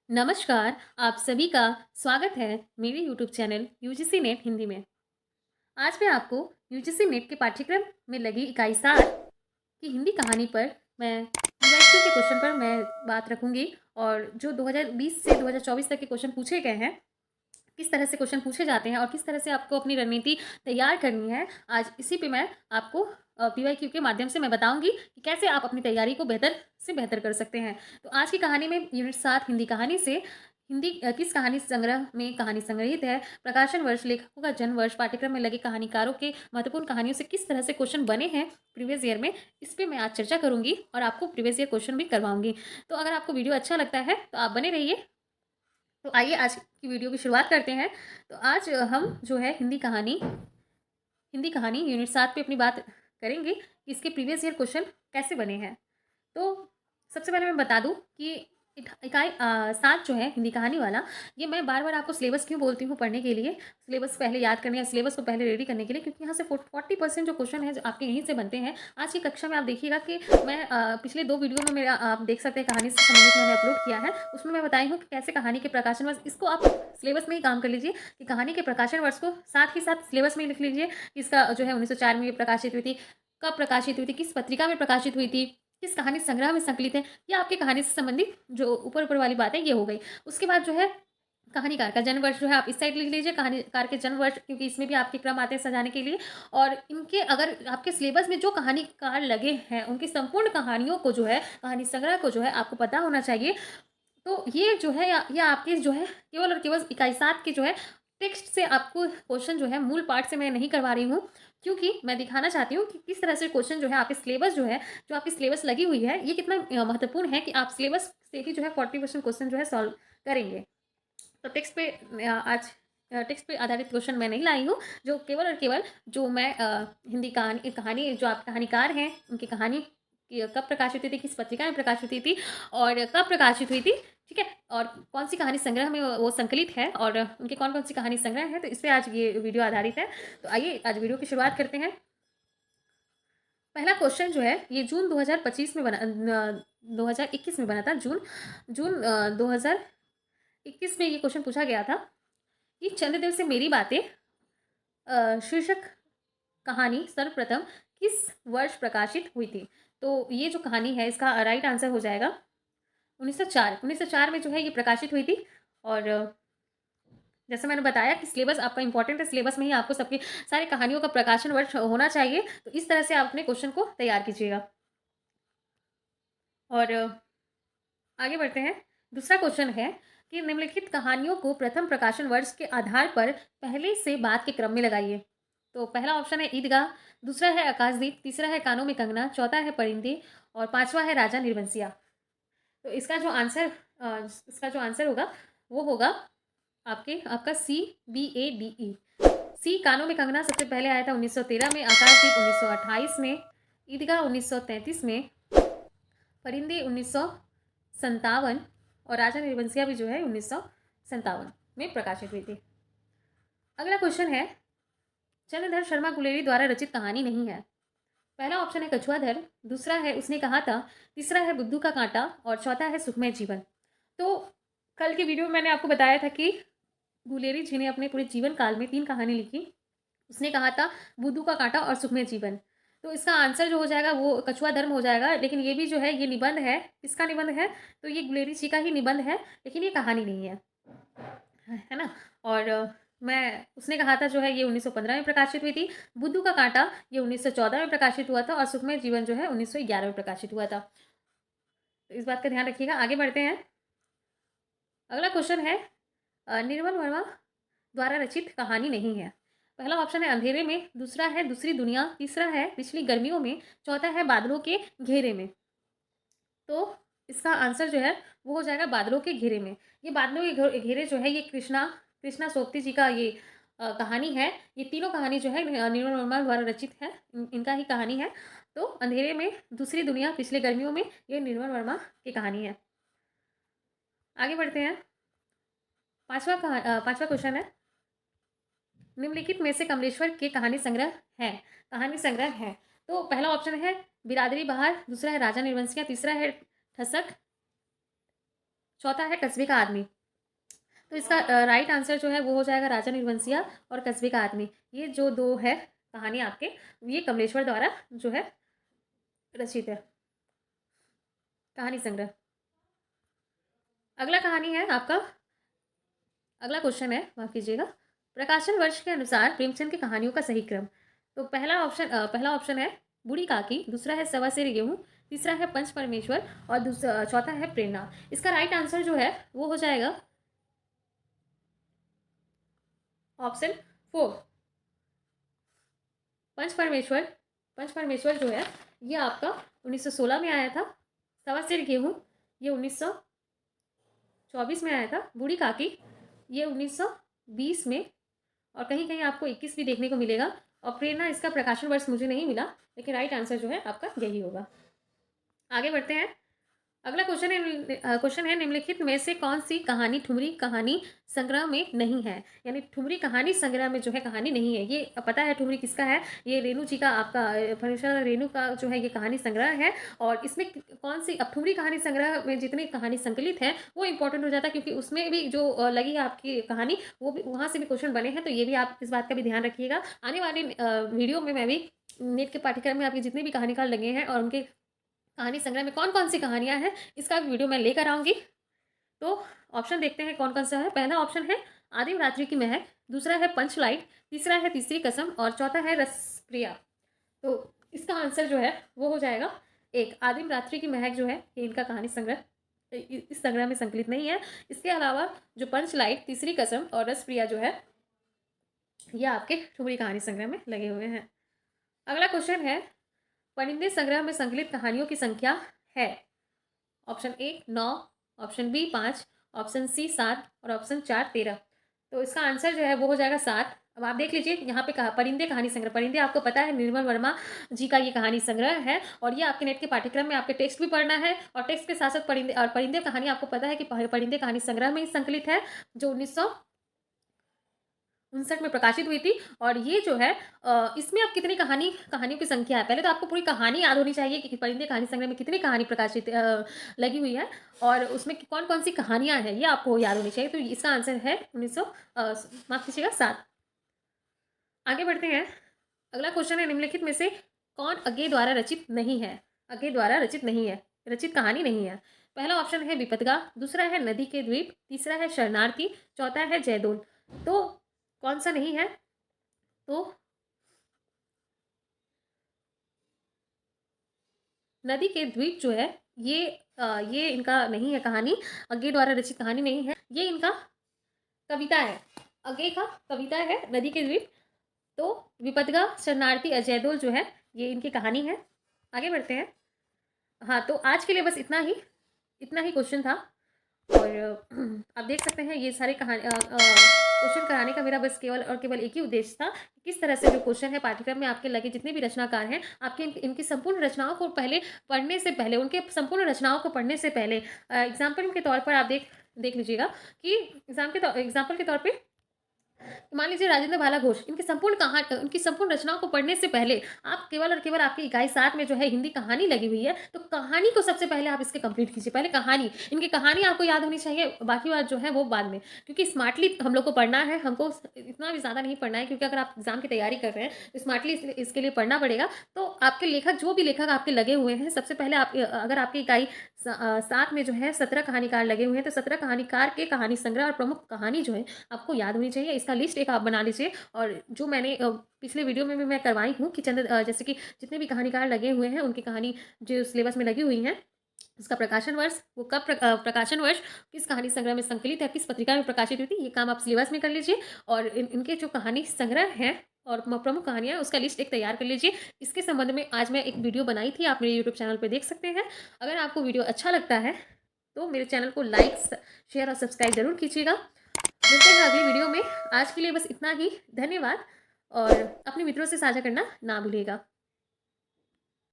नमस्कार, आप सभी का स्वागत है मेरे YouTube channel UGC net Hindi में। आज मैं आपको यूजीसी नेट के पाठ्यक्रम में लगी इकाई 7 की हिंदी कहानी पर मैं यूएसक्यू के क्वेश्चन पर मैं बात रखूंगी और जो 2020 से 2024 तक के क्वेश्चन पूछे गए हैं, किस तरह से क्वेश्चन पूछे जाते हैं और किस तरह से आपको अपनी रणनीति तैयार करनी है, आज इसी पे मैं आपको पीवाईक्यू के माध्यम से मैं बताऊंगी कि कैसे आप अपनी तैयारी को बेहतर से बेहतर कर सकते हैं। तो आज की कहानी में यूनिट 7 हिंदी कहानी से हिंदी किस कहानी संग्रह में कहानी संग्रहित है, प्रकाशन वर्ष, लेखकों का जन्म वर्ष, पाठ्यक्रम में लगे कहानीकारों के महत्वपूर्ण कहानियों से किस तरह से क्वेश्चन बने हैं प्रीवियस ईयर में, इस पर मैं आज चर्चा करूंगी और आपको प्रीवियस ईयर क्वेश्चन भी करवाऊंगी। तो अगर आपको वीडियो अच्छा लगता है तो आप बने रहिए। तो आइए आज की वीडियो की शुरुआत करते हैं। तो आज हम जो है हिंदी कहानी यूनिट 7 पे अपनी बात करेंगे कि इसके प्रीवियस ईयर क्वेश्चन कैसे बने हैं। तो सबसे पहले मैं बता दूं कि इकाई 7 जो है हिंदी कहानी वाला, ये मैं बार बार आपको सिलेबस क्यों बोलती हूँ पढ़ने के लिए, सिलेबस पहले याद करने या सिलेबस को पहले रेडी करने के लिए, क्योंकि यहाँ से 40% जो क्वेश्चन है जो आपके यहीं से बनते हैं। आज की कक्षा में आप देखिएगा कि मैं पिछले 2 वीडियो में मेरा आप देख सकते हैं कहानी से संबंधित मैंने अपलोड किया है, उसमें मैं बताई हूँ कि कैसे कहानी के प्रकाशन वर्ष, इसको आप सिलेबस में ही काम कर लीजिए कि कहानी के प्रकाशन वर्ष को साथ ही साथ सिलेबस में ही लिख लीजिए कि इसका जो है 1904 में प्रकाशित हुई थी, कब प्रकाशित हुई थी, किस पत्रिका में प्रकाशित हुई थी, किस कहानी संग्रह में संकलित है। ये आपकी कहानी से संबंधित जो ऊपर ऊपर वाली बात है ये हो गई। उसके बाद जो है कहानीकार का जन्म वर्ष जो है आप इस साइड लिख लीजिए, कहानीकार के जन्म वर्ष, क्योंकि इसमें भी आपके क्रम आते हैं सजाने के लिए। और इनके अगर आपके सिलेबस में जो कहानीकार लगे हैं उनकी संपूर्ण कहानियों को जो है, कहानी संग्रह को जो है आपको पता होना चाहिए। तो ये जो है या आपके जो है केवल और केवल इकाई 7 की जो है टेक्स्ट से आपको क्वेश्चन जो है मूल पाठ से मैं नहीं करवा रही हूँ, क्योंकि मैं दिखाना चाहती हूँ कि किस तरह से क्वेश्चन जो है आपके सिलेबस जो है, जो आपकी सिलेबस लगी हुई है, ये कितना महत्वपूर्ण है कि आप सिलेबस से ही जो है 40% क्वेश्चन जो है सॉल्व करेंगे। तो टेक्स्ट पे आज टेक्स्ट पे आधारित क्वेश्चन मैं नहीं लाई हूँ, जो केवल और केवल जो मैं हिंदी कहानी कहानी जो आप कहानीकार हैं उनकी कहानी कब प्रकाशित हुई थी, किस पत्रिका में प्रकाशित हुई थी और कब प्रकाशित हुई थी, ठीक है, और कौन सी कहानी संग्रह में वो संकलित है और उनके कौन कौन सी कहानी संग्रह है, तो इस पर आज ये वीडियो आधारित है। तो आइए आज वीडियो की शुरुआत करते हैं। पहला क्वेश्चन जो है ये जून 2025 में बना 2021 में बना था। जून जून 2021 में ये क्वेश्चन पूछा गया था कि चंद्रदेव से मेरी बातें शीर्षक कहानी सर्वप्रथम किस वर्ष प्रकाशित हुई थी। तो ये जो कहानी है इसका राइट आंसर हो जाएगा 1904। 1904 में जो है ये प्रकाशित हुई थी। और जैसे मैंने बताया कि सिलेबस आपका इंपॉर्टेंट है, सिलेबस में ही आपको सबकी सारी कहानियों का प्रकाशन वर्ष होना चाहिए। तो इस तरह से आप अपने क्वेश्चन को तैयार कीजिएगा। और आगे बढ़ते हैं। दूसरा क्वेश्चन है कि निम्नलिखित कहानियों को प्रथम प्रकाशन वर्ष के आधार पर पहले से बाद के क्रम में लगाइए। तो पहला ऑप्शन है ईदगाह, दूसरा है आकाशदीप, तीसरा है कानों में कंगना, चौथा है परिंदे और पांचवा है राजा निर्बंसिया। तो इसका जो आंसर होगा वो होगा आपका CBADE। सी कानों में कंगना सबसे पहले आया था 1913 में, आकाशदीप 1928 में, ईदगाह 1933 में, परिंदे 1957 और राजा निर्बंसिया भी जो है 1957 में प्रकाशित हुई थी। अगला क्वेश्चन है चंद्रधर शर्मा गुलेरी द्वारा रचित कहानी नहीं है। पहला ऑप्शन है कछुआधर, दूसरा है उसने कहा था, तीसरा है बुद्धू का कांटा और चौथा है सुखमय जीवन। तो कल के वीडियो में मैंने आपको बताया था कि गुलेरी जी ने अपने पूरे जीवन काल में 3 कहानी लिखी। उसने कहा था, बुद्धू का कांटा और सुखमय जीवन। तो इसका आंसर जो हो जाएगा वो कछुआ धर्म हो जाएगा। लेकिन ये भी जो है ये निबंध है, किसका निबंध है, तो ये गुलेरी जी का ही निबंध है, लेकिन ये कहानी नहीं है ना। और मैं उसने कहा था जो है ये 1915 में प्रकाशित हुई थी, बुद्धू का कांटा ये 1914 में प्रकाशित हुआ था और सुखमय जीवन जो है 1911 में प्रकाशित हुआ था। तो इस बात का ध्यान रखिएगा। आगे बढ़ते हैं। अगला क्वेश्चन है निर्मल वर्मा द्वारा रचित कहानी नहीं है। पहला ऑप्शन है अंधेरे में, दूसरा है दूसरी दुनिया, तीसरा है पिछली गर्मियों में, चौथा है बादलों के घेरे में। तो इसका आंसर जो है वो हो जाएगा बादलों के घेरे में। ये बादलों के घेरे जो है ये कृष्णा कृष्णा सोबती जी का ये कहानी है। ये तीनों कहानी जो है निर्मल वर्मा द्वारा रचित है, इनका ही कहानी है। तो अंधेरे में, दूसरी दुनिया, पिछले गर्मियों में, ये निर्मल वर्मा की कहानी है। आगे बढ़ते हैं। पांचवा क्वेश्चन है निम्नलिखित में से कमलेश्वर के कहानी संग्रह है। तो पहला ऑप्शन है बिरादरी बहार, दूसरा है राजा निर्वंशिया, तीसरा है ठसक चौथा है कस्बे का आदमी। तो इसका राइट आंसर जो है वो हो जाएगा राजा निर्वंशिया और कस्बे का आदमी। ये जो दो है कहानी आपके, ये कमलेश्वर द्वारा जो है रचित है, कहानी संग्रह। अगला कहानी है आपका, अगला क्वेश्चन है, माफ कीजिएगा, प्रकाशन वर्ष के अनुसार प्रेमचंद की कहानियों का सही क्रम। तो पहला ऑप्शन है बूढ़ी काकी, दूसरा है सवा सेर गेहूं, तीसरा है पंच परमेश्वर और दूसरा चौथा है प्रेरणा। इसका राइट आंसर जो है वो हो जाएगा ऑप्शन 4 पंच परमेश्वर। पंच परमेश्वर जो है ये आपका 1916 में आया था। सवा सेर गेहूं ये 1924 में आया था। बूढ़ी काकी ये 1920 में, और कहीं कहीं आपको 21 भी देखने को मिलेगा। और प्रेरणा इसका प्रकाशन वर्ष मुझे नहीं मिला, लेकिन राइट आंसर जो है आपका यही होगा। आगे बढ़ते हैं। अगला क्वेश्चन है निम्नलिखित में से कौन सी कहानी ठुमरी कहानी संग्रह में नहीं है। यानी ठुमरी कहानी संग्रह में जो है कहानी नहीं है। ये पता है ठुमरी किसका है, ये रेणु जी का, आपका फर्नीचर रेणु का जो है ये कहानी संग्रह है। और इसमें कौन सी, अब ठुमरी कहानी संग्रह में जितनी कहानी संकलित है वो इंपॉर्टेंट हो जाता है, क्योंकि उसमें भी जो लगी है आपकी कहानी वो भी वहाँ से भी क्वेश्चन बने हैं। तो ये भी आप इस बात का भी ध्यान रखिएगा। आने वाली वीडियो में मैं भी नेट के पाठ्यक्रम में आपकी जितने भी कहानीकार लगे हैं और उनके कहानी संग्रह में कौन कौन सी कहानियां हैं इसका भी वीडियो मैं लेकर आऊंगी। तो ऑप्शन देखते हैं कौन कौन सा है। पहला ऑप्शन है आदिम रात्रि की महक, दूसरा है पंचलाइट, तीसरा है तीसरी कसम और चौथा है रसप्रिया। तो इसका आंसर जो है वो हो जाएगा एक, आदिम रात्रि की महक जो है ये इनका कहानी संग्रह इस संग्रह में संकलित नहीं है। इसके अलावा जो पंचलाइट, तीसरी कसम और रसप्रिया जो है ये आपके ठुमरी कहानी संग्रह में लगे हुए हैं। अगला क्वेश्चन है परिंदे संग्रह में संकलित कहानियों की संख्या है। Option A 9, option B 5, option C 7 और ऑप्शन 4 13। तो इसका आंसर जो है वो हो जाएगा 7। अब आप देख लीजिए यहाँ पे कहा परिंदे कहानी संग्रह, परिंदे आपको पता है निर्मल वर्मा जी का ये कहानी संग्रह है। और ये आपके नेट के पाठ्यक्रम में आपके टेक्स्ट भी पढ़ना है, और टेक्स्ट के साथ साथ परिंदे और परिंदे कहानी आपको पता है कि परिंदे कहानी संग्रह में ही संकलित है, जो 1959 में प्रकाशित हुई थी। और ये जो है इसमें अब कितनी कहानियों की संख्या है, पहले तो आपको पूरी कहानी याद होनी चाहिए कि परिंदे कहानी संग्रह में कितनी कहानी प्रकाशित लगी हुई है और उसमें कौन कौन सी कहानियां हैं ये आपको याद होनी चाहिए। तो इसका आंसर है 1900 माफ कीजिएगा 7। आगे बढ़ते हैं। अगला क्वेश्चन है निम्नलिखित में से कौन अज्ञे द्वारा रचित नहीं है। अज्ञे द्वारा रचित नहीं है, रचित कहानी नहीं है। पहला ऑप्शन है विपदगा, दूसरा है नदी के द्वीप, तीसरा है शरणार्थी, चौथा है जयदोल। तो कौन सा नहीं है, तो नदी के द्वीप जो है ये इनका नहीं है कहानी, अज्ञे द्वारा रचित कहानी नहीं है, ये इनका कविता है, अज्ञे का कविता है नदी के द्वीप। तो विपदगा, शरणार्थी, अजयदोल जो है ये इनकी कहानी है। आगे बढ़ते हैं। हाँ, तो आज के लिए बस इतना ही क्वेश्चन था। और आप देख सकते हैं ये सारे क्वेश्चन कराने का मेरा बस केवल और केवल एक ही उद्देश्य था, किस तरह से जो क्वेश्चन है पाठ्यक्रम में आपके लगे जितने भी रचनाकार हैं, आपके इनकी संपूर्ण रचनाओं को पहले पढ़ने से पहले, उनके संपूर्ण रचनाओं को पढ़ने से पहले एग्जाम्पल के तौर पर आप देख लीजिएगा कि एग्जाम्पल के तौर पर मान लीजिए राजेंद्र भाला घोष, उनकी संपूर्ण रचनाओं को पढ़ने से पहले आप केवल और केवल आपकी इकाई 7 में जो है हिंदी कहानी लगी हुई है, तो कहानी को सबसे पहले आप इसके कंप्लीट कीजिए। पहले इनकी कहानी आपको याद होनी चाहिए, बाकी बात जो है वो बाद में, क्योंकि स्मार्टली हम लोग को पढ़ना है। हमको इतना भी ज़्यादा नहीं पढ़ना है, क्योंकि अगर आप एग्जाम की तैयारी कर रहे हैं तो स्मार्टली इसके लिए पढ़ना पड़ेगा। तो आपके लेखक जो भी लेखक आपके लगे हुए हैं, सबसे पहले आप अगर आपकी इकाई 7 में जो है 17 कहानीकार लगे हुए हैं, तो 17 कहानीकार के कहानी संग्रह और प्रमुख कहानी जो है आपको याद होनी चाहिए। इसका लिस्ट एक आप बना लीजिए। और जो मैंने पिछले वीडियो में भी मैं करवाई हूँ कि जैसे कि जितने भी कहानीकार लगे हुए हैं उनकी कहानी जो सिलेबस में लगी हुई है, उसका प्रकाशन वर्ष, वो कब प्रकाशन वर्ष किस कहानी संग्रह में संकलित है, किस पत्रिका में प्रकाशित हुई थी, ये काम आप सिलेबस में कर लीजिए। और इनके जो कहानी संग्रह हैं और प्रमुख कहानियाँ, उसका लिस्ट एक तैयार कर लीजिए। इसके संबंध में आज मैं एक वीडियो बनाई थी, आप मेरे यूट्यूब चैनल पर देख सकते हैं। अगर आपको वीडियो अच्छा लगता है तो मेरे चैनल को लाइक, शेयर और सब्सक्राइब जरूर कीजिएगा। मिलते हैं अगली वीडियो में। आज के लिए बस इतना ही, धन्यवाद। और अपने मित्रों से साझा करना ना भूलिएगा।